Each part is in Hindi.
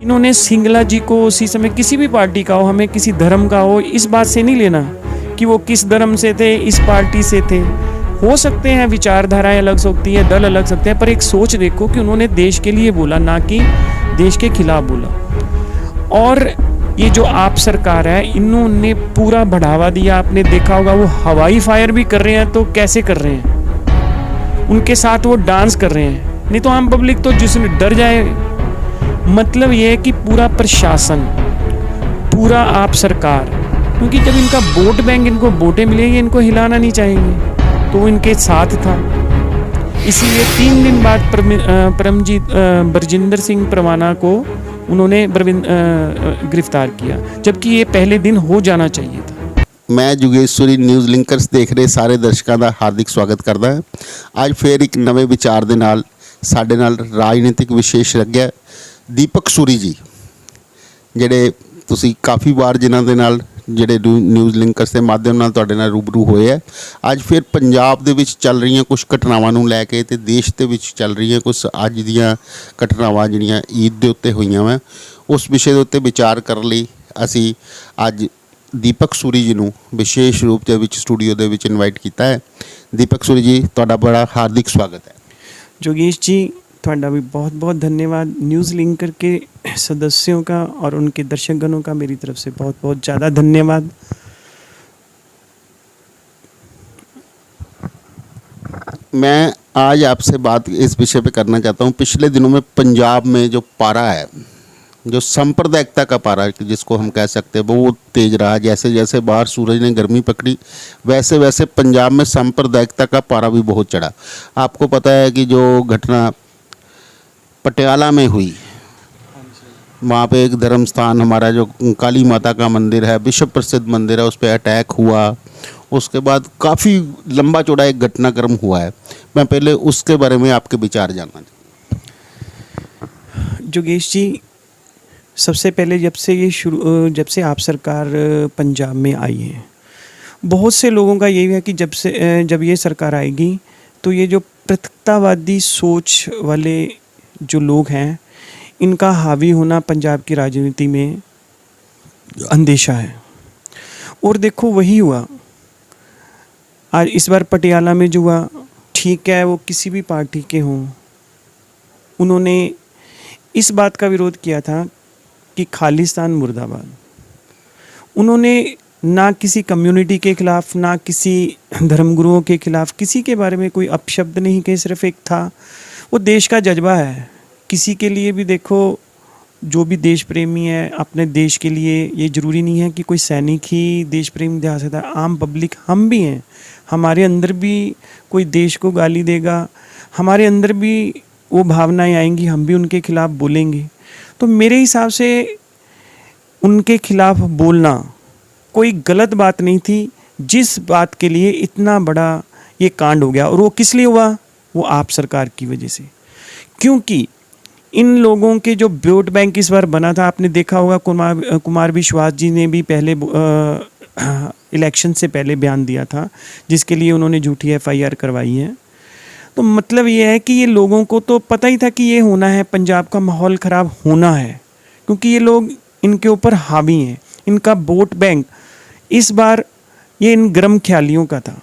इन्होंने सिंगला जी को उसी समय किसी भी पार्टी का हो, हमें किसी धर्म का हो, इस बात से नहीं लेना कि वो किस धर्म से थे, इस पार्टी से थे। हो सकते हैं विचारधाराएं अलग सकती है, दल अलग सकते हैं, पर एक सोच देखो कि उन्होंने देश के लिए बोला, ना कि देश के खिलाफ बोला। और ये जो आप सरकार है, इन्होंने पूरा बढ़ावा दिया। आपने देखा होगा वो हवाई फायर भी कर रहे हैं, तो कैसे कर रहे हैं, उनके साथ वो डांस कर रहे हैं, नहीं तो आम पब्लिक तो जिसने डर जाए। मतलब ये है कि पूरा प्रशासन, पूरा आप सरकार, क्योंकि जब इनका वोट बैंक, इनको वोटें मिलेंगी, इनको हिलाना नहीं चाहेंगे, तो वो इनके साथ था। इसीलिए 3 दिन बाद परमजीत बरजिंदर सिंह परवाना को उन्होंने गिरफ्तार किया, जबकि ये पहले दिन हो जाना चाहिए था। मैं ਜੁਗੇਸ਼ਵਰੀ ਨਿਊਜ਼ ਲਿੰਕਰਸ ਦੇਖ ਰਹੇ ਸਾਰੇ ਦਰਸ਼ਕਾਂ ਦਾ ਹਾਰਦਿਕ ਸਵਾਗਤ ਕਰਦਾ ਹਾਂ। ਅੱਜ ਫੇਰ ਇੱਕ ਨਵੇਂ ਵਿਚਾਰ ਦੇ ਨਾਲ ਸਾਡੇ ਨਾਲ ਰਾਜਨੀਤਿਕ ਵਿਸ਼ੇਸ਼ज्ञ ਦੀਪਕ ਸੂਰੀ ਜੀ, ਜਿਹੜੇ ਤੁਸੀਂ ਕਾਫੀ ਵਾਰ ਜਿਨ੍ਹਾਂ ਦੇ ਨਾਲ ਜਿਹੜੇ ਨਿਊਜ਼ ਲਿੰਕਰਸ ਦੇ ਮਾਧਿਅਮ ਨਾਲ ਤੁਹਾਡੇ ਨਾਲ ਰੂਬਰੂ ਹੋਏ ਹੈ। ਅੱਜ ਫਿਰ ਪੰਜਾਬ ਦੇ ਵਿੱਚ ਚੱਲ ਰਹੀਆਂ ਕੁਝ ਘਟਨਾਵਾਂ ਨੂੰ ਲੈ ਕੇ ਤੇ ਦੇਸ਼ ਦੇ ਵਿੱਚ ਚੱਲ ਰਹੀਆਂ ਕੁਝ ਅੱਜ ਦੀਆਂ ਘਟਨਾਵਾਂ ਜਿਹੜੀਆਂ ਈਦ ਦੇ ਉੱਤੇ ਹੋਈਆਂ ਵਾ, ਉਸ ਵਿਸ਼ੇ ਦੇ ਉੱਤੇ ਵਿਚਾਰ ਕਰਨ ਲਈ ਅਸੀਂ ਅੱਜ ਦੀਪਕ ਸੂਰੀ ਜੀ ਨੂੰ ਵਿਸ਼ੇਸ਼ ਰੂਪ ਦੇ ਵਿੱਚ ਸਟੂਡੀਓ ਦੇ ਵਿੱਚ ਇਨਵਾਈਟ ਕੀਤਾ है। दीपक सूरी जी, ਤੁਹਾਡਾ बड़ा हार्दिक स्वागत है। जोगेश जी, ਤੁਹਾਡਾ भी बहुत बहुत धन्यवाद। न्यूज़ लिंकर के सदस्यों का और उनके दर्शकगणों का मेरी तरफ से बहुत बहुत ज़्यादा धन्यवाद। मैं आज आपसे बात इस विषय पे करना चाहता हूँ। पिछले दिनों में पंजाब में जो पारा है, जो सांप्रदायिकता का पारा जिसको हम कह सकते हैं, वो तेज रहा। जैसे जैसे बाहर सूरज ने गर्मी पकड़ी, वैसे वैसे पंजाब में सांप्रदायिकता का पारा भी बहुत चढ़ा। आपको पता है कि जो घटना पटियाला में हुई, वहाँ पे एक धर्म स्थान हमारा जो काली माता का मंदिर है, विश्व प्रसिद्ध मंदिर है, उस पर अटैक हुआ। उसके बाद काफ़ी लंबा चौड़ा एक घटनाक्रम हुआ है। मैं पहले उसके बारे में आपके विचार जानना चाहूँ। जोगेश जी, सबसे पहले जब से आप सरकार पंजाब में आई है, बहुत से लोगों का यही है कि जब ये सरकार आएगी तो ये जो पृथकतावादी सोच वाले जो लोग हैं, इनका हावी होना पंजाब की राजनीति में अंदेशा है। और देखो वही हुआ आज इस बार पटियाला में जो हुआ। ठीक है, वो किसी भी पार्टी के हों, उन्होंने इस बात का विरोध किया था कि खालिस्तान मुर्दाबाद। उन्होंने ना किसी कम्युनिटी के ख़िलाफ़, ना किसी धर्मगुरुओं के ख़िलाफ़, किसी के बारे में कोई अपशब्द नहीं कहे। सिर्फ एक था, वो देश का जज्बा है। किसी के लिए भी देखो, जो भी देश प्रेमी है अपने देश के लिए, ये ज़रूरी नहीं है कि कोई सैनिक ही देश प्रेमी दिखा सकता है। आम पब्लिक हम भी हैं, हमारे अंदर भी कोई देश को गाली देगा, हमारे अंदर भी वो भावनाएं आएंगी, हम भी उनके खिलाफ़ बोलेंगे। तो मेरे हिसाब से उनके खिलाफ़ बोलना कोई गलत बात नहीं थी, जिस बात के लिए इतना बड़ा ये कांड हो गया। और वो किस लिए हुआ? वो आप सरकार की वजह से। क्योंकि इन लोगों के जो वोट बैंक इस बार बना था, आपने देखा होगा, कुमार विश्वास जी ने भी पहले इलेक्शन से पहले बयान दिया था, जिसके लिए उन्होंने झूठी FIR करवाई है। तो मतलब ये है कि ये लोगों को तो पता ही था कि ये होना है, पंजाब का माहौल ख़राब होना है, क्योंकि ये लोग इनके ऊपर हावी हैं। इनका वोट बैंक इस बार ये इन गर्म ख्यालियों का था,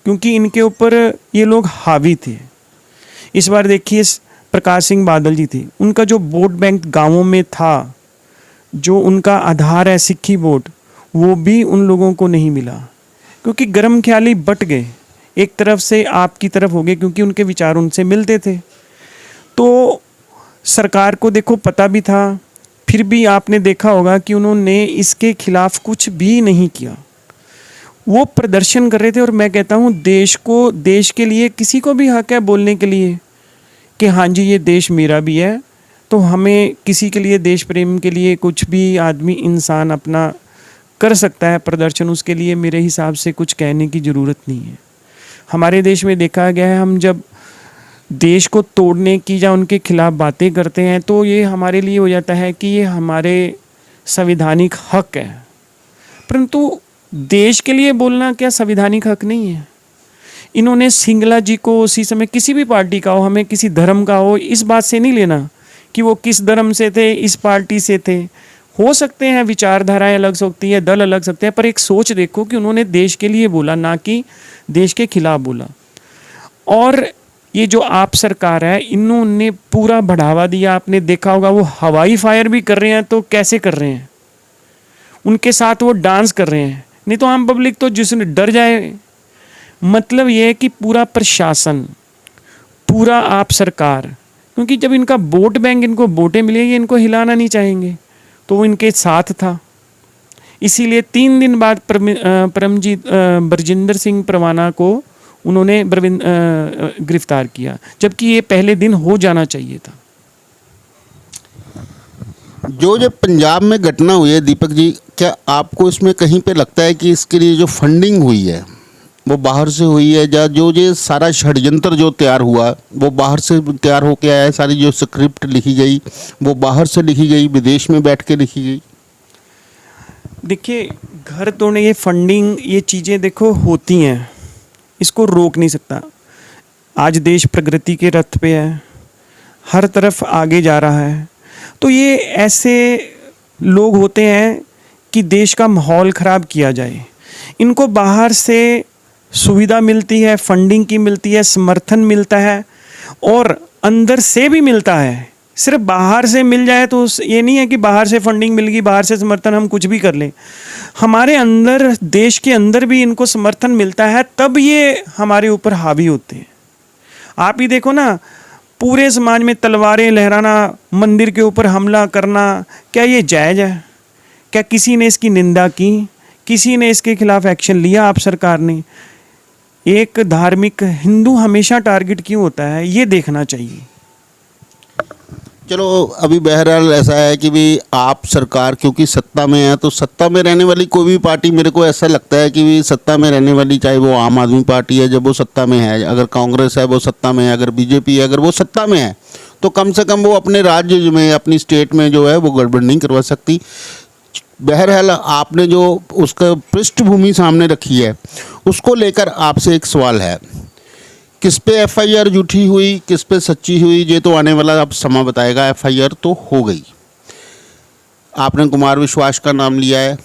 क्योंकि इनके ऊपर ये लोग हावी थे। इस बार देखिए, प्रकाश सिंह बादल जी थे, उनका जो वोट बैंक गाँवों में था, जो उनका आधार है सिक्खी वोट, वो भी उन लोगों को नहीं मिला, क्योंकि गर्म ख्याली बट गए। एक तरफ से आपकी तरफ हो गए, क्योंकि उनके विचार उनसे मिलते थे। तो सरकार को देखो पता भी था, फिर भी आपने देखा होगा कि उन्होंने इसके खिलाफ कुछ भी नहीं किया। वो प्रदर्शन कर रहे थे। और मैं कहता हूँ, देश के लिए किसी को भी हक है बोलने के लिए कि हाँ जी, ये देश मेरा भी है। तो हमें किसी के लिए, देश प्रेम के लिए, कुछ भी आदमी इंसान अपना कर सकता है प्रदर्शन। उसके लिए मेरे हिसाब से कुछ कहने की ज़रूरत नहीं है। हमारे देश में देखा गया है, हम जब देश को तोड़ने की या उनके खिलाफ बातें करते हैं, तो ये हमारे लिए हो जाता है कि ये हमारे संवैधानिक हक है। परंतु देश के लिए बोलना क्या संवैधानिक हक नहीं है? इन्होंने सिंगला जी को उसी समय किसी भी पार्टी का हो, हमें किसी धर्म का हो, इस बात से नहीं लेना कि वो किस धर्म से थे, इस पार्टी से थे। हो सकते हैं विचारधाराएं अलग सकती है, दल अलग सकते हैं, पर एक सोच देखो कि उन्होंने देश के लिए बोला, ना कि देश के खिलाफ बोला। और ये जो आप सरकार है, इन्होंने पूरा बढ़ावा दिया। आपने देखा होगा वो हवाई फायर भी कर रहे हैं, तो कैसे कर रहे हैं, उनके साथ वो डांस कर रहे हैं, नहीं तो आम पब्लिक तो जिसने डर जाए। मतलब ये है कि पूरा प्रशासन, पूरा आप सरकार, क्योंकि जब इनका वोट बैंक, इनको वोटें मिलेगी, इनको हिलाना नहीं चाहेंगे, तो वो इनके साथ था। इसीलिए 3 दिन बाद परमजीत बरजिंदर सिंह परवाना को उन्होंने गिरफ्तार किया, जबकि ये पहले दिन हो जाना चाहिए था। जो पंजाब में घटना हुई है दीपक जी, क्या आपको इसमें कहीं पे लगता है कि इसके लिए जो फंडिंग हुई है वो बाहर से हुई है, या जो ये सारा षड्यंत्र जो तैयार हुआ वो बाहर से तैयार होके आया है? सारी जो स्क्रिप्ट लिखी गई वो बाहर से लिखी गई, विदेश में बैठ के लिखी गई? देखिए, घर तोड़ने, ये फंडिंग, ये चीज़ें देखो होती हैं, इसको रोक नहीं सकता। आज देश प्रगति के रथ पे है, हर तरफ आगे जा रहा है, तो ये ऐसे लोग होते हैं कि देश का माहौल ख़राब किया जाए। इनको बाहर से सुविधा मिलती है, फंडिंग की मिलती है, समर्थन मिलता है, और अंदर से भी मिलता है। सिर्फ बाहर से मिल जाए तो ये नहीं है कि बाहर से फंडिंग मिल गई, बाहर से समर्थन, हम कुछ भी कर लें। हमारे अंदर, देश के अंदर भी इनको समर्थन मिलता है, तब ये हमारे ऊपर हावी होते हैं। आप ही देखो ना, पूरे समाज में तलवारें लहराना, मंदिर के ऊपर हमला करना, क्या ये जायज़ है? क्या किसी ने इसकी निंदा की? किसी ने इसके खिलाफ एक्शन लिया? आप सरकार ने? एक धार्मिक हिंदू हमेशा टारगेट क्यों होता है, ये देखना चाहिए। चलो, अभी बहरहाल ऐसा है कि भी आप सरकार क्योंकि सत्ता में है, तो सत्ता में रहने वाली कोई भी पार्टी, मेरे को ऐसा लगता है कि भी सत्ता में रहने वाली, चाहे वो आम आदमी पार्टी है जब वो सत्ता में है, अगर कांग्रेस है वो सत्ता में है, अगर बीजेपी है अगर वो सत्ता में है, तो कम से कम वो अपने राज्य में, अपनी स्टेट में जो है वो गड़बड़ नहीं करवा सकती। बहरहाल आपने जो उसका पृष्ठभूमि सामने रखी है, उसको लेकर आपसे एक सवाल है, किस पे एफआईआर झूठी हुई, किस पे सच्ची हुई, ये तो आने वाला अब समय बताएगा। एफआईआर तो हो गई, आपने कुमार विश्वास का नाम लिया है,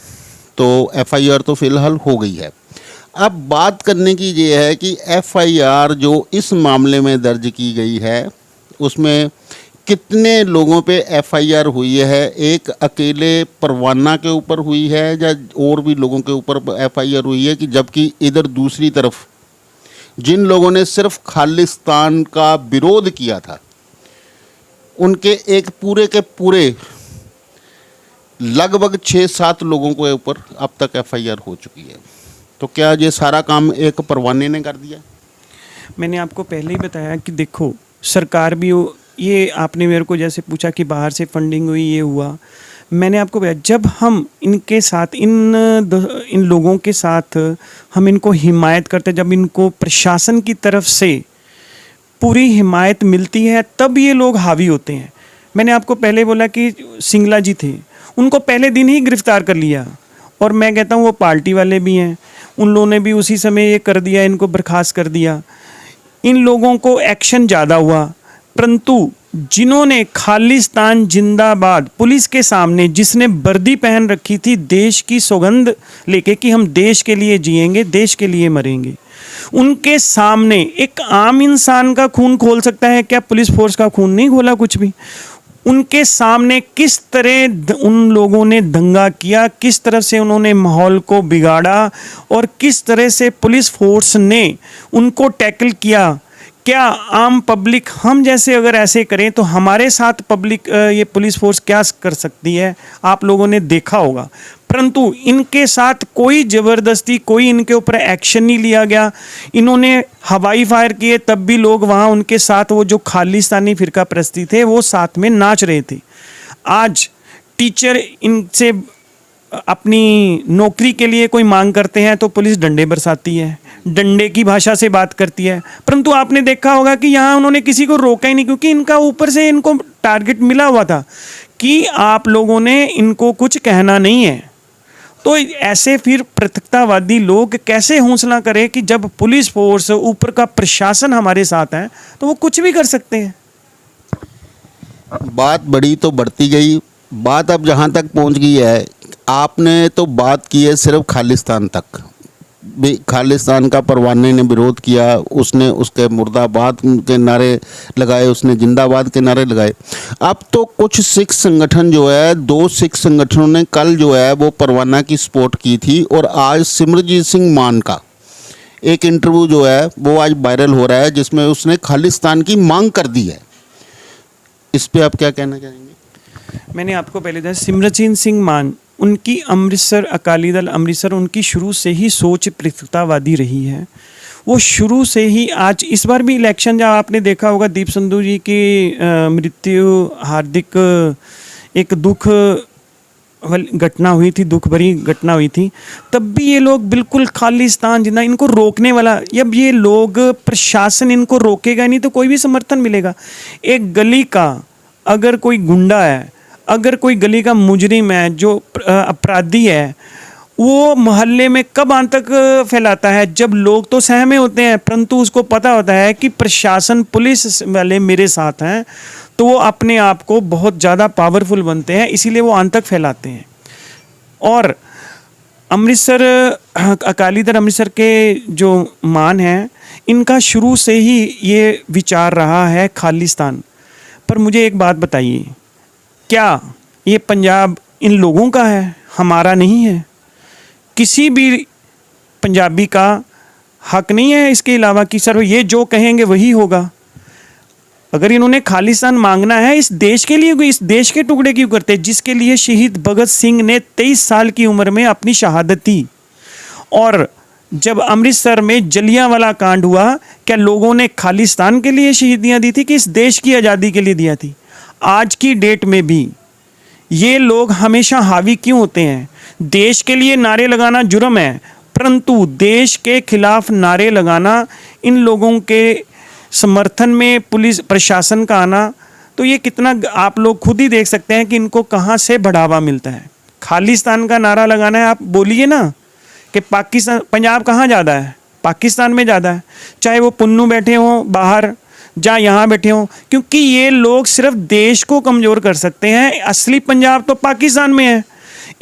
तो एफआईआर तो फिलहाल हो गई है। अब बात करने की ये है कि एफआईआर जो इस मामले में दर्ज की गई है, उसमें कितने लोगों पे एफआईआर हुई है? एक अकेले परवाना के ऊपर हुई है या और भी लोगों के ऊपर एफआईआर हुई है? कि जबकि इधर दूसरी तरफ जिन लोगों ने सिर्फ खालिस्तान का विरोध किया था, उनके एक पूरे के पूरे लगभग 6-7 लोगों के ऊपर अब तक एफआईआर हो चुकी है। तो क्या ये सारा काम एक परवाने ने कर दिया? मैंने आपको पहले ही बताया कि देखो, सरकार भी, ये आपने मेरे को जैसे पूछा कि बाहर से फंडिंग हुई, ये हुआ, मैंने आपको बताया, जब हम इनके साथ, इन लोगों के साथ हम इनको हिमायत करते, जब इनको प्रशासन की तरफ से पूरी हिमायत मिलती है, तब ये लोग हावी होते हैं। मैंने आपको पहले बोला कि सिंगला जी थे, उनको पहले दिन ही गिरफ्तार कर लिया, और मैं कहता हूँ वो पार्टी वाले भी हैं, उन लोगों ने भी उसी समय ये कर दिया, इनको बर्खास्त कर दिया। इन लोगों को एक्शन ज़्यादा हुआ, परंतु जिन्होंने खालिस्तान जिंदाबाद पुलिस के सामने, जिसने वर्दी पहन रखी थी देश की सौगंध लेके कि हम देश के लिए जिएंगे, देश के लिए मरेंगे, उनके सामने एक आम इंसान का खून खोल सकता है क्या? पुलिस फोर्स का खून नहीं खोला कुछ भी। उनके सामने किस तरह उन लोगों ने दंगा किया, किस तरह से उन्होंने माहौल को बिगाड़ा, और किस तरह से पुलिस फोर्स ने उनको टैकल किया। क्या आम पब्लिक, हम जैसे अगर ऐसे करें तो हमारे साथ पब्लिक, ये पुलिस फोर्स क्या कर सकती है, आप लोगों ने देखा होगा। परंतु इनके साथ कोई ज़बरदस्ती, कोई इनके ऊपर एक्शन नहीं लिया गया। इन्होंने हवाई फायर किए, तब भी लोग वहाँ उनके साथ, वो जो खालिस्तानी फिरका परस्ती थे, वो साथ में नाच रहे थे। आज टीचर इनसे अपनी नौकरी के लिए कोई मांग करते हैं तो पुलिस डंडे बरसाती है, डंडे की भाषा से बात करती है। परंतु आपने देखा होगा कि यहाँ उन्होंने किसी को रोका ही नहीं, क्योंकि इनका ऊपर से इनको टारगेट मिला हुआ था कि आप लोगों ने इनको कुछ कहना नहीं है। तो ऐसे फिर पृथकतावादी लोग कैसे हौसला करें कि जब पुलिस फोर्स, ऊपर का प्रशासन हमारे साथ है, तो वो कुछ भी कर सकते हैं। बात बढ़ी तो बढ़ती गई। बात अब जहाँ तक पहुँच गई है, आपने तो बात की है सिर्फ खालिस्तान तक। भी खालिस्तान का परवाने ने विरोध किया, उसने उसके मुर्दाबाद के नारे लगाए, उसने जिंदाबाद के नारे लगाए। अब तो कुछ सिख संगठन जो है, 2 सिख संगठनों ने कल जो है वो परवाना की सपोर्ट की थी, और आज सिमरजीत सिंह मान का एक इंटरव्यू जो है वो आज वायरल हो रहा है, जिसमें उसने खालिस्तान की मांग कर दी है। इस पे आप क्या कहना चाहेंगे? मैंने आपको पहले बताया, सिमरजीत सिंह मान, उनकी अमृतसर अकाली दल अमृतसर, उनकी शुरू से ही सोच पृथकतावादी रही है। वो शुरू से ही, आज इस बार भी इलेक्शन जब आपने देखा होगा, दीप संधू जी की मृत्यु, हार्दिक एक दुख घटना हुई थी, दुख भरी घटना हुई थी, तब भी ये लोग बिल्कुल खालिस्तान जिंदा, इनको रोकने वाला, जब ये लोग, प्रशासन इनको रोकेगा नहीं तो कोई भी समर्थन मिलेगा। एक गली का अगर कोई गुंडा है, अगर कोई गली का मुजरिम है, जो अपराधी है, वो मोहल्ले में कब आतंक फैलाता है? जब लोग तो सहमे होते हैं, परंतु उसको पता होता है कि प्रशासन, पुलिस वाले मेरे साथ हैं, तो वो अपने आप को बहुत ज़्यादा पावरफुल बनते हैं, इसीलिए वो आतंक फैलाते हैं। और अमृतसर अकाली दल अमृतसर के जो मान हैं, इनका शुरू से ही ये विचार रहा है खालिस्तान। पर मुझे एक बात बताइए, क्या ये पंजाब इन लोगों का है, हमारा नहीं है? किसी भी पंजाबी का हक नहीं है इसके अलावा कि सर ये जो कहेंगे वही होगा। अगर इन्होंने खालिस्तान मांगना है, इस देश के लिए, इस देश के टुकड़े क्यों करते, जिसके लिए शहीद भगत सिंह ने 23 साल की उम्र में अपनी शहादत दी। और जब अमृतसर में जलियांवाला कांड हुआ, क्या लोगों ने खालिस्तान के लिए शहीदियां दी थी कि इस देश की आज़ादी के लिए दिया थी? आज की डेट में भी ये लोग हमेशा हावी क्यों होते हैं? देश के लिए नारे लगाना जुर्म है, परंतु देश के खिलाफ नारे लगाना, इन लोगों के समर्थन में पुलिस प्रशासन का आना, तो ये कितना, आप लोग खुद ही देख सकते हैं कि इनको कहाँ से बढ़ावा मिलता है। खालिस्तान का नारा लगाना है, आप बोलिए ना कि पाकिस्तान, पंजाब कहाँ ज़्यादा है? पाकिस्तान में ज़्यादा है, चाहे वो पुन्नू बैठे हों बाहर, जहाँ यहाँ बैठे हों, क्योंकि ये लोग सिर्फ देश को कमज़ोर कर सकते हैं। असली पंजाब तो पाकिस्तान में है।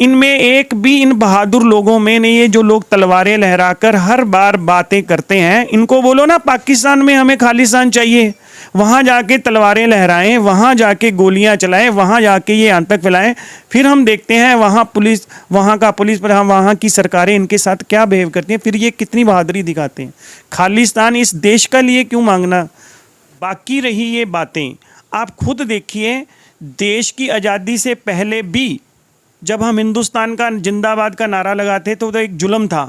इनमें एक भी, इन बहादुर लोगों में नहीं, ये जो लोग तलवारें लहराकर हर बार बातें करते हैं, इनको बोलो ना पाकिस्तान में हमें खालिस्तान चाहिए, वहाँ जाके तलवारें लहराएं, वहाँ जाके गोलियां चलाएं, वहाँ जाके ये आतंक फैलाएं, फिर हम देखते हैं वहाँ पुलिस, वहाँ का पुलिस पर, हम वहाँ की सरकारें इनके साथ क्या बिहेव करती हैं, फिर ये कितनी बहादुरी दिखाते हैं। खालिस्तान इस देश का लिए क्यों मांगना? बाकी रही ये बातें, आप खुद देखिए, देश की आज़ादी से पहले भी जब हम हिंदुस्तान का जिंदाबाद का नारा लगाते तो एक जुल्म था।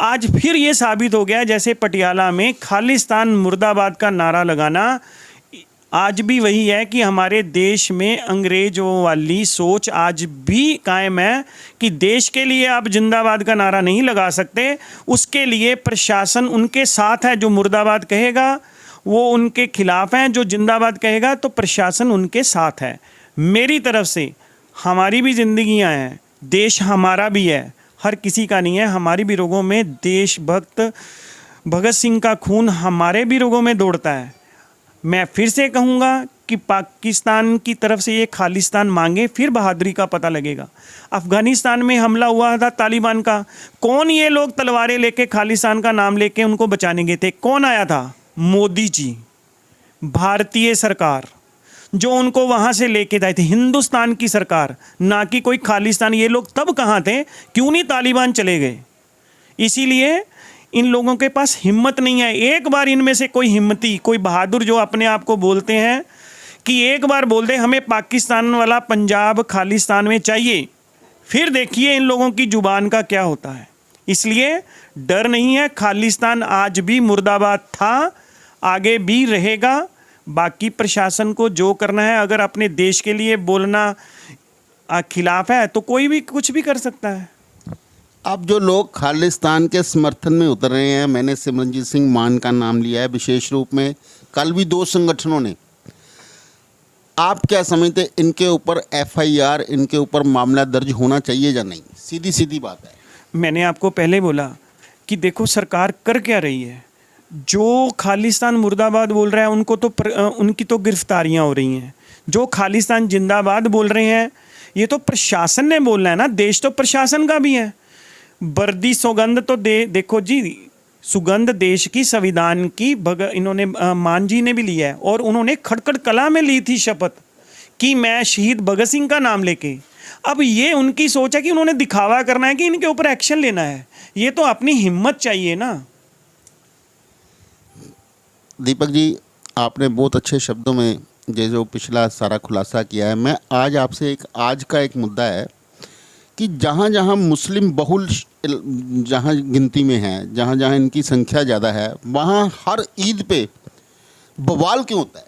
आज फिर ये साबित हो गया, जैसे पटियाला में खालिस्तान मुर्दाबाद का नारा लगाना आज भी वही है कि हमारे देश में अंग्रेजों वाली सोच आज भी कायम है कि देश के लिए आप जिंदाबाद का नारा नहीं लगा सकते, उसके लिए प्रशासन उनके साथ है। जो मुर्दाबाद कहेगा वो उनके खिलाफ है, जो जिंदाबाद कहेगा तो प्रशासन उनके साथ है। मेरी तरफ से, हमारी भी जिंदगियां हैं, देश हमारा भी है, हर किसी का नहीं है। हमारी भी रगों में देशभक्त भगत सिंह का खून हमारे भी रगों में दौड़ता है। मैं फिर से कहूँगा कि पाकिस्तान की तरफ से ये खालिस्तान मांगे, फिर बहादुरी का पता लगेगा। अफ़गानिस्तान में हमला हुआ था तालिबान का, कौन ये लोग तलवारें लेके खालिस्तान का नाम लेके उनको बचाने गए थे? कौन आया था? मोदी जी, भारतीय सरकार, जो उनको वहाँ से लेके आए थे, हिंदुस्तान की सरकार, ना कि कोई खालिस्तान। ये लोग तब कहाँ थे? क्यों नहीं तालिबान चले गए? इसीलिए इन लोगों के पास हिम्मत नहीं है। एक बार इनमें से कोई हिम्मती, कोई बहादुर जो अपने आप को बोलते हैं कि एक बार बोल दे हमें पाकिस्तान वाला पंजाब खालिस्तान में चाहिए, फिर देखिए इन लोगों की जुबान का क्या होता है। इसलिए डर नहीं है। खालिस्तान आज भी मुर्दाबाद था, आगे भी रहेगा। बाकी प्रशासन को जो करना है, अगर अपने देश के लिए बोलना खिलाफ है तो कोई भी कुछ भी कर सकता है। अब जो लोग खालिस्तान के समर्थन में उतर रहे हैं, मैंने सिमरनजीत सिंह मान का नाम लिया है विशेष रूप में, कल भी 2 संगठनों ने, आप क्या समझते, इनके ऊपर FIR, इनके ऊपर मामला दर्ज होना चाहिए या नहीं? सीधी सीधी बात है। मैंने आपको पहले बोला कि देखो सरकार कर क्या रही है। जो खालिस्तान मुर्दाबाद बोल रहा है उनको तो उनकी तो गिरफ्तारियां हो रही हैं। जो खालिस्तान जिंदाबाद बोल रहे हैं, ये तो प्रशासन ने बोलना है ना, देश तो प्रशासन का भी है। वर्दी सौगंध तो देखो जी, सुगंध देश की संविधान की इन्होंने मान जी ने भी लिया है, और उन्होंने खटखट कला में ली थी शपथ कि मैं शहीद भगत सिंह का नाम लेके। अब ये उनकी सोच है कि उन्होंने दिखावा करना है कि इनके ऊपर एक्शन लेना है। ये तो अपनी हिम्मत चाहिए ना। दीपक जी, आपने बहुत अच्छे शब्दों में जो पिछला सारा खुलासा किया है। मैं आज आपसे आज का एक मुद्दा है कि जहाँ जहाँ मुस्लिम बहुल जहाँ गिनती में है, जहाँ जहाँ इनकी संख्या ज़्यादा है, वहाँ हर ईद पे बवाल क्यों होता है?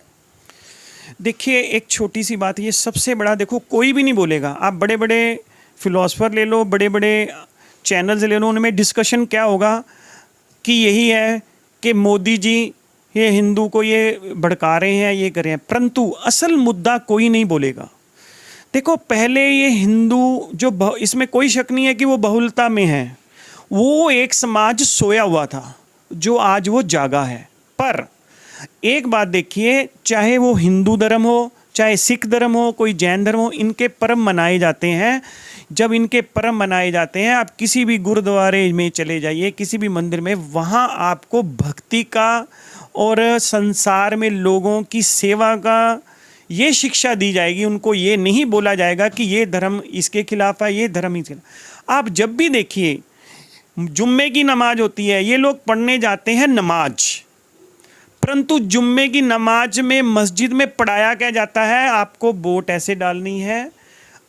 देखिए, एक छोटी सी बात, ये सबसे बड़ा, देखो कोई भी नहीं बोलेगा। आप बड़े बड़े फिलोसफर ले लो, बड़े बड़े चैनल्स ले लो, उनमें डिस्कशन क्या होगा कि यही है कि मोदी जी ये हिंदू को ये भड़का रहे हैं, ये कर रहे हैं, परंतु असल मुद्दा कोई नहीं बोलेगा। देखो, पहले ये हिंदू जो इसमें कोई शक नहीं है कि वो बहुलता में है, वो एक समाज सोया हुआ था जो आज वो जागा है। पर एक बात देखिए, चाहे वो हिंदू धर्म हो, चाहे सिख धर्म हो, कोई जैन धर्म हो, इनके पर्व मनाए जाते हैं। जब इनके पर्व मनाए जाते हैं, आप किसी भी गुरुद्वारे में चले जाइए, किसी भी मंदिर में, वहाँ आपको भक्ति का और संसार में लोगों की सेवा का ये शिक्षा दी जाएगी। उनको ये नहीं बोला जाएगा कि ये धर्म इसके खिलाफ है, ये धर्म इसके खिलाफ। आप जब भी देखिए, जुम्मे की नमाज होती है, ये लोग पढ़ने जाते हैं नमाज, परंतु जुम्मे की नमाज में मस्जिद में पढ़ाया क्या जाता है, आपको वोट ऐसे डालनी है,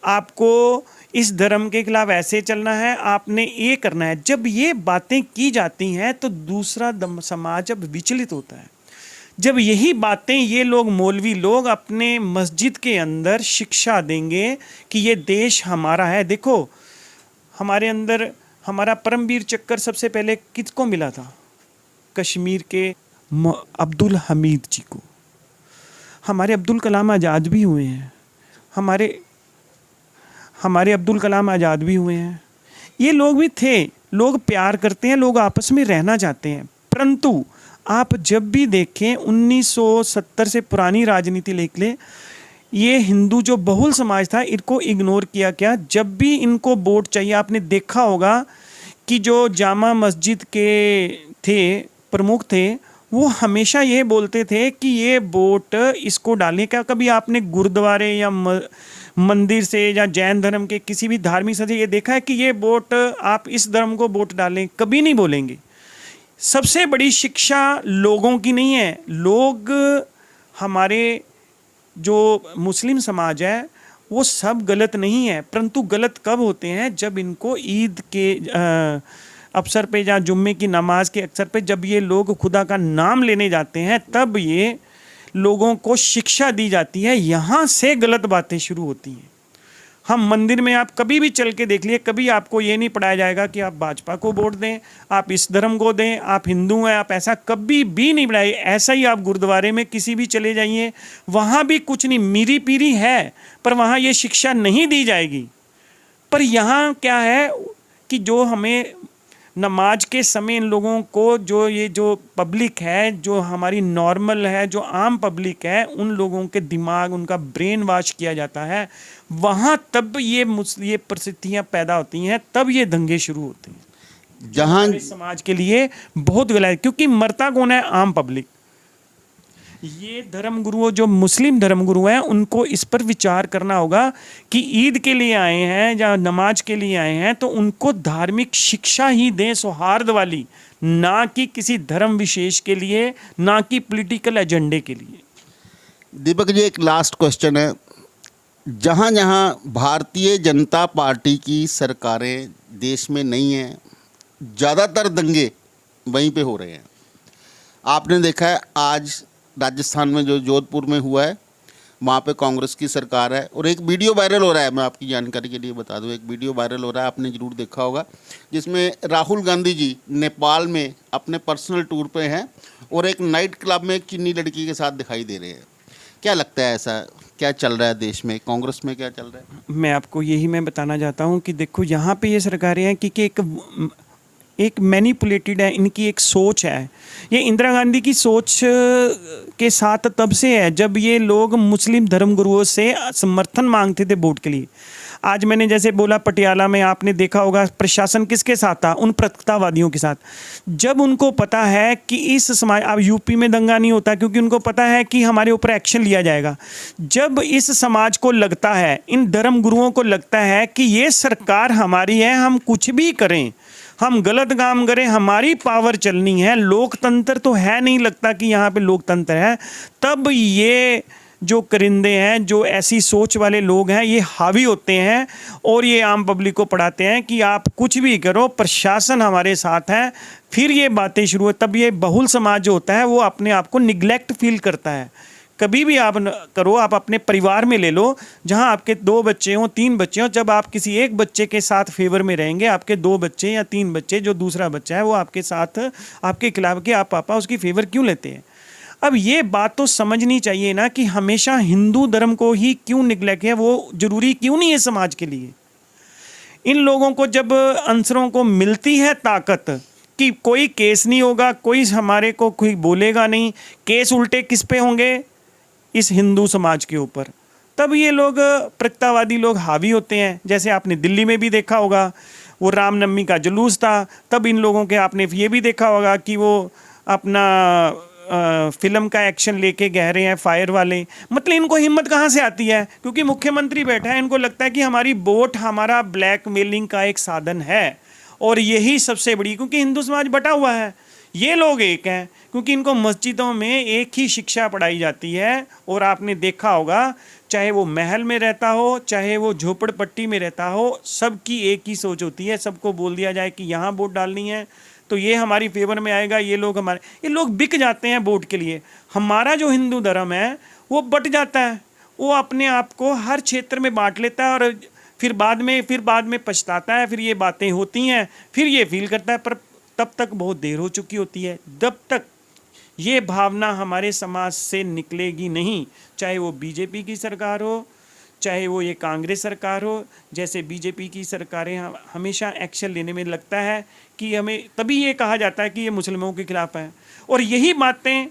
आपको इस धर्म के खिलाफ ऐसे चलना है, आपने ये करना है। जब ये बातें की जाती हैं तो दूसरा समाज अब विचलित होता है। जब यही बातें ये लोग, मौलवी लोग, अपने मस्जिद के अंदर शिक्षा देंगे कि ये देश हमारा है। देखो, हमारे अंदर हमारा परमवीर चक्कर सबसे पहले किसको मिला था? कश्मीर के अब्दुल हमीद जी को। हमारे अब्दुल कलाम आज़ाद भी हुए हैं, हमारे अब्दुल कलाम आज़ाद भी हुए हैं। ये लोग भी थे। लोग प्यार करते हैं, लोग आपस में रहना चाहते हैं, परंतु आप जब भी देखें 1970 से पुरानी राजनीति लेख लें, ये हिंदू जो बहुल समाज था, इनको इग्नोर किया क्या। जब भी इनको वोट चाहिए, आपने देखा होगा कि जो जामा मस्जिद के थे प्रमुख थे, वो हमेशा ये बोलते थे कि ये वोट इसको डालें। क्या कभी आपने गुरुद्वारे या मंदिर से या जैन धर्म के किसी भी धार्मिक स्थल से ये देखा है कि ये वोट आप इस धर्म को वोट डालें? कभी नहीं बोलेंगे। सबसे बड़ी शिक्षा लोगों की नहीं है। लोग, हमारे जो मुस्लिम समाज है, वो सब गलत नहीं है, परंतु गलत कब होते हैं? जब इनको ईद के अवसर पे या जुम्मे की नमाज के अवसर पे जब ये लोग खुदा का नाम लेने जाते हैं, तब ये लोगों को शिक्षा दी जाती है। यहाँ से गलत बातें शुरू होती हैं। हम मंदिर में आप कभी भी चल के देख लिए, कभी आपको ये नहीं पढ़ाया जाएगा कि आप भाजपा को वोट दें, आप इस धर्म को दें, आप हिंदू हैं, आप ऐसा कभी भी नहीं पढ़ाए। ऐसा ही आप गुरुद्वारे में किसी भी चले जाइए, वहाँ भी कुछ नहीं, मीरी पीरी है, पर वहाँ ये शिक्षा नहीं दी जाएगी। पर यहाँ क्या है कि जो हमें नमाज के समय इन लोगों को, जो पब्लिक है, जो हमारी नॉर्मल है, जो आम पब्लिक है, उन लोगों के दिमाग, उनका ब्रेन वॉश किया जाता है। वहाँ तब ये परिस्थितियाँ पैदा होती हैं, तब ये दंगे शुरू होते हैं, जहाँ समाज के लिए बहुत गलत है। क्योंकि मरता कौन है? आम पब्लिक। ये धर्मगुरुओं, जो मुस्लिम धर्मगुरु हैं, उनको इस पर विचार करना होगा कि ईद के लिए आए हैं या नमाज के लिए आए हैं तो उनको धार्मिक शिक्षा ही दें, सौहार्द वाली, ना कि किसी धर्म विशेष के लिए, ना कि पॉलिटिकल एजेंडे के लिए। दीपक जी, एक लास्ट क्वेश्चन है। जहाँ जहाँ भारतीय जनता पार्टी की सरकारें देश में नहीं हैं, ज़्यादातर दंगे वहीं पे हो रहे हैं। आपने देखा है आज राजस्थान में जो जोधपुर में हुआ है, वहाँ पे कांग्रेस की सरकार है, और एक वीडियो वायरल हो रहा है, मैं आपकी जानकारी के लिए बता दूँ, एक वीडियो वायरल हो रहा है, आपने ज़रूर देखा होगा, जिसमें राहुल गांधी जी नेपाल में अपने पर्सनल टूर पे हैं और एक नाइट क्लब में एक चीनी लड़की के साथ दिखाई दे रहे हैं। क्या लगता है, ऐसा क्या चल रहा है देश में, कांग्रेस में क्या चल रहा है? मैं आपको यही बताना चाहता हूँ कि देखो, यहाँ पे ये सरकारें हैं कि एक मैनिपुलेटेड है, इनकी एक सोच है। ये इंदिरा गांधी की सोच के साथ तब से है जब ये लोग मुस्लिम धर्मगुरुओं से समर्थन मांगते थे वोट के लिए। आज मैंने जैसे बोला पटियाला में आपने देखा होगा प्रशासन किसके साथ था, उन प्रतापवादियों के साथ। जब उनको पता है कि इस समाज, अब यूपी में दंगा नहीं होता क्योंकि उनको पता है कि हमारे ऊपर एक्शन लिया जाएगा। जब इस समाज को लगता है, इन धर्मगुरुओं को लगता है कि ये सरकार हमारी है, हम कुछ भी करें, हम गलत काम करें, हमारी पावर चलनी है, लोकतंत्र तो है नहीं, लगता कि यहाँ पे लोकतंत्र है, तब ये जो करिंदे हैं, जो ऐसी सोच वाले लोग हैं, ये हावी होते हैं और ये आम पब्लिक को पढ़ाते हैं कि आप कुछ भी करो, प्रशासन हमारे साथ है। फिर ये बातें शुरू हो, तब ये बहुल समाज जो होता है वो अपने आप को निगलेक्ट फील करता है। कभी भी आप करो, आप अपने परिवार में ले लो, जहां आपके 2 बच्चे हों, 3 बच्चे हों, जब आप किसी एक बच्चे के साथ फेवर में रहेंगे, आपके 2 बच्चे या 3 बच्चे, जो दूसरा बच्चा है वो आपके साथ, आपके खिलाफ कि आप पापा उसकी फेवर क्यों लेते हैं। अब ये बात तो समझनी चाहिए ना कि हमेशा हिंदू धर्म को ही क्यों निगलेक्ट है, वो जरूरी क्यों नहीं है समाज के लिए। इन लोगों को जब अनसरों को मिलती है ताकत कि कोई केस नहीं होगा, कोई हमारे को कोई बोलेगा नहीं, केस उल्टे किस पे होंगे, इस हिंदू समाज के ऊपर, तब ये लोग प्रतापवादी लोग हावी होते हैं। जैसे आपने दिल्ली में भी देखा होगा, वो रामनवमी का जुलूस था, तब इन लोगों के आपने ये भी देखा होगा कि वो अपना फिल्म का एक्शन लेके कह रहे हैं फायर वाले। मतलब इनको हिम्मत कहाँ से आती है, क्योंकि मुख्यमंत्री बैठा है, इनको लगता है कि हमारी वोट हमारा ब्लैकमेलिंग का एक साधन है और यही सबसे बड़ी, क्योंकि हिंदू समाज बटा हुआ है, ये लोग एक हैं, क्योंकि इनको मस्जिदों में एक ही शिक्षा पढ़ाई जाती है। और आपने देखा होगा, चाहे वो महल में रहता हो, चाहे वो झोपड़पट्टी में रहता हो, सबकी एक ही सोच होती है। सबको बोल दिया जाए कि यहाँ वोट डालनी है तो ये हमारी फेवर में आएगा, ये लोग बिक जाते हैं वोट के लिए। हमारा जो हिंदू धर्म है वो बट जाता है, वो अपने आप को हर क्षेत्र में बांट लेता है और फिर बाद में पछताता है। फिर ये बातें होती हैं, फिर ये फील करता है, पर तब तक बहुत देर हो चुकी होती है। जब तक ये भावना हमारे समाज से निकलेगी नहीं, चाहे वो बीजेपी की सरकार हो, चाहे वो ये कांग्रेस सरकार हो। जैसे बीजेपी की सरकारें हमेशा एक्शन लेने में लगता है कि हमें, तभी ये कहा जाता है कि ये मुसलमानों के खिलाफ है, और यही बातें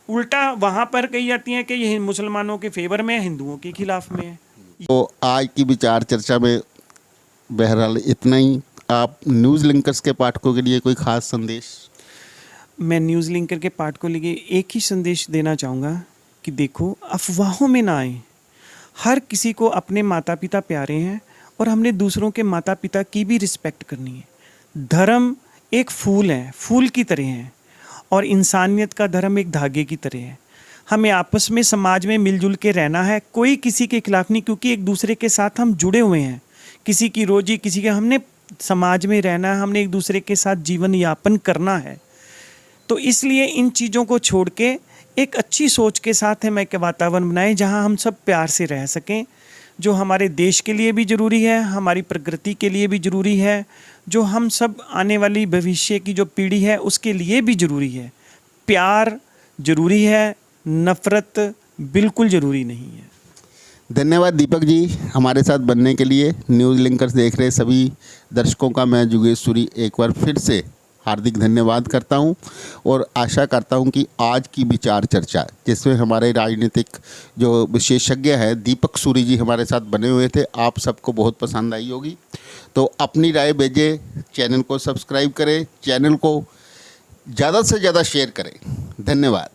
उल्टा वहाँ पर कही जाती हैं कि ये मुसलमानों के फेवर में है, हिंदुओं के खिलाफ में है। तो आज की विचार चर्चा में बहरहाल इतना ही। आप न्यूज़ लिंकर्स के पाठकों के लिए कोई खास संदेश? मैं न्यूज़ लिंकर के पाठकों के लिए एक ही संदेश देना चाहूँगा कि देखो, अफवाहों में ना आए। हर किसी को अपने माता पिता प्यारे हैं और हमने दूसरों के माता पिता की भी रिस्पेक्ट करनी है। धर्म एक फूल है, फूल की तरह है, और इंसानियत का धर्म एक धागे की तरह है। हमें आपस में समाज में मिलजुल के रहना है, कोई किसी के खिलाफ नहीं, क्योंकि एक दूसरे के साथ हम जुड़े हुए हैं। किसी की रोजी, किसी के, हमने समाज में रहना है, हमने एक दूसरे के साथ जीवन यापन करना है। तो इसलिए इन चीज़ों को छोड़ के एक अच्छी सोच के साथ हमें एक वातावरण बनाएं जहां हम सब प्यार से रह सकें, जो हमारे देश के लिए भी ज़रूरी है, हमारी प्रकृति के लिए भी ज़रूरी है, जो हम सब आने वाली भविष्य की जो पीढ़ी है उसके लिए भी ज़रूरी है। प्यार ज़रूरी है, नफ़रत बिल्कुल ज़रूरी नहीं है। धन्यवाद दीपक जी हमारे साथ बनने के लिए। न्यूज़ लिंकर्स देख रहे सभी दर्शकों का मैं जुगेश्वरी एक बार फिर से हार्दिक धन्यवाद करता हूं, और आशा करता हूं कि आज की विचार चर्चा जिसमें हमारे राजनीतिक जो विशेषज्ञ है दीपक सूरी जी हमारे साथ बने हुए थे, आप सबको बहुत पसंद आई होगी। तो अपनी राय भेजें, चैनल को सब्सक्राइब करें, चैनल को ज़्यादा से ज़्यादा शेयर करें। धन्यवाद।